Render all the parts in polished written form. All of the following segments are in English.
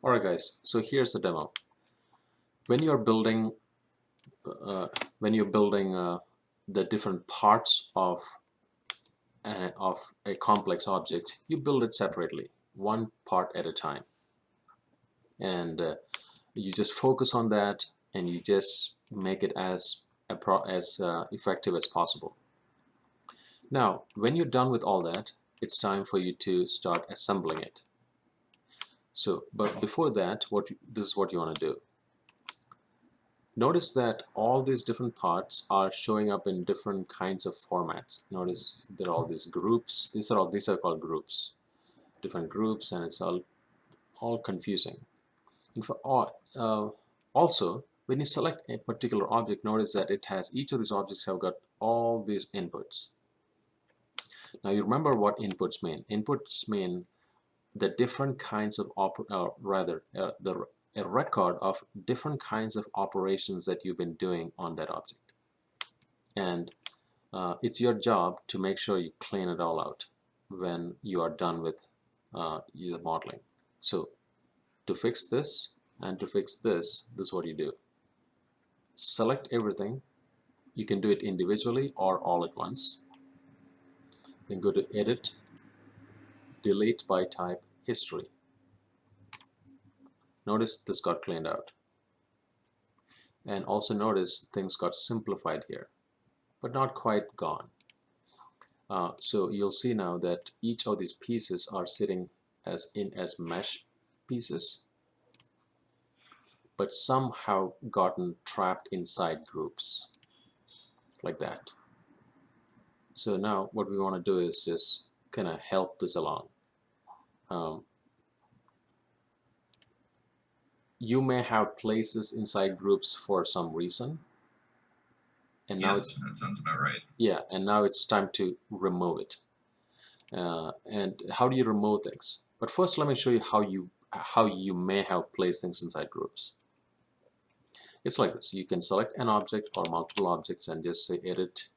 Alright guys, so here's the demo. When you're building uh, the different parts of a complex object, you build it separately, one part at a time, and you just focus on that, and you just make it as effective as possible. Now, when you're done with all that, it's time for you to start assembling it. So, but before that, this is what you want to do. Notice that all these different parts are showing up in different kinds of formats. Notice there are all these groups. These are called groups, different groups, and it's all confusing. And also, when you select a particular object, notice that each of these objects have got all these inputs. Now you remember what inputs mean. Inputs mean the different kinds of a record of different kinds of operations that you've been doing on that object. And it's your job to make sure you clean it all out when you are done with the modeling. So to fix this and to fix this is what you do. Select everything. You can do it individually or all at once. Then go to Edit, Delete by Type, History. Notice this got cleaned out. And also notice things got simplified here, but not quite gone. So you'll see now that each of these pieces are sitting as mesh pieces, but somehow gotten trapped inside groups like that. So now what we want to do is just kind of help this along. You may have places inside groups for some reason, and now that sounds about right. Yeah, and now it's time to remove it. And how do you remove things? But first, let me show you how you may have placed things inside groups. It's like this. You can select an object or multiple objects and just say Edit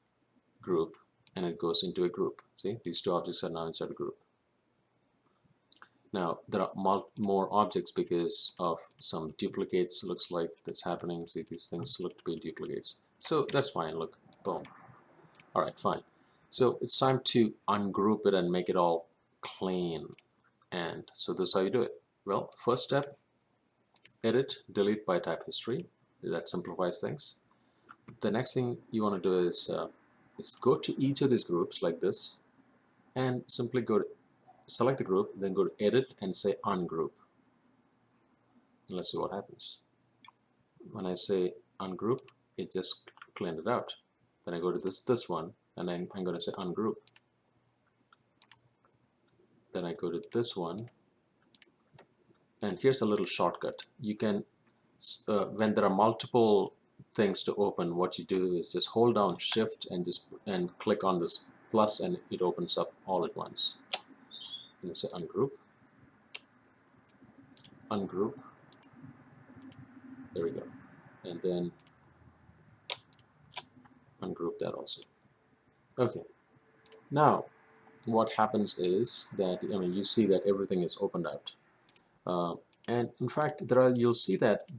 Group, and it goes into a group. See, these two objects are now inside a group. Now there are more objects because of some duplicates. Looks like that's happening. See, these things look to be duplicates. So that's fine. Look, boom. All right, fine. So it's time to ungroup it and make it all clean. And so this is how you do it. Well, first step, Edit, Delete by Type History. That simplifies things. The next thing you want to do is go to each of these groups like this, and simply select the group, then go to Edit and say Ungroup. And let's see what happens. When I say Ungroup, it just cleaned it out. Then I go to this one, and I'm going to say Ungroup. Then I go to this one, and here's a little shortcut. You can, when there are multiple things to open, what you do is just hold down Shift and click on this plus, and it opens up all at once. And say Ungroup, Ungroup. There we go, and then ungroup that also. Okay, now what happens is that you see that everything is opened out, and in fact you'll see that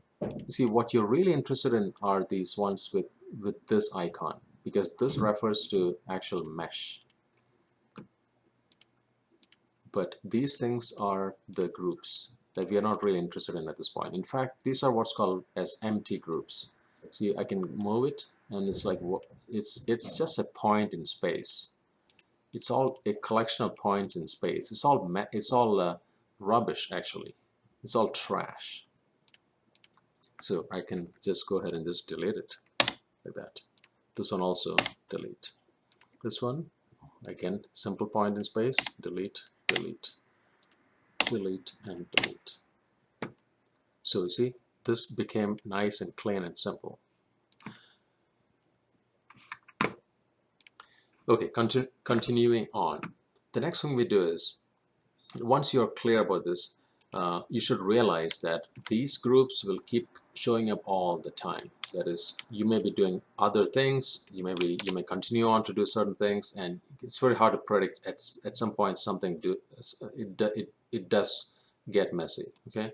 what you're really interested in are these ones with this icon, because this refers to actual mesh, but these things are the groups that we are not really interested in at this point. In fact, these are what's called as empty groups. See, I can move it, and it's like it's just a point in space. It's all a collection of points in space. It's all rubbish, actually. It's all trash. So I can just go ahead and just delete it like that. This one also delete. This one, again, simple point in space, delete, delete, delete, and delete. So you see, this became nice and clean and simple. Okay, continuing on. The next thing we do is, once you're clear about this, you should realize that these groups will keep showing up all the time. That is, you may be doing other things, you may continue on to do certain things, and it's very hard to predict. At some point, something does get messy. Okay,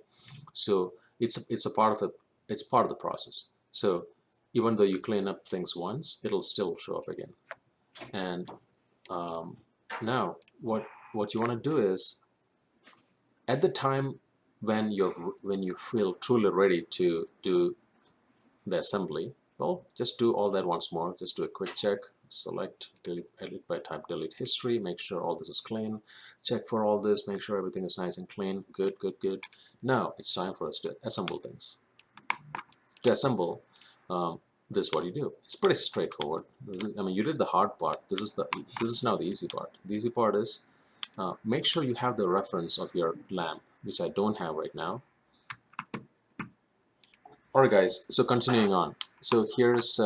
so it's a part of the process. So even though you clean up things once, it'll still show up again. And um, now what you want to do is, at the time when you feel truly ready to do the assembly, well, just do all that once more. Just do a quick check, select, delete, edit by type, delete history, make sure all this is clean, check for all this, make sure everything is nice and clean. Good, good, good. Now it's time for us to assemble things. To assemble, this is what you do. It's pretty straightforward. I mean, you did the hard part. This is now the easy part. The easy part is, make sure you have the reference of your lamp, which I don't have right now. Alright guys, so continuing on. So here's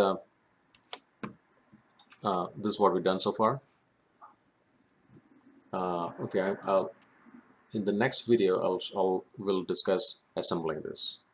this is what we've done so far. Okay, I'll in the next video we'll discuss assembling this.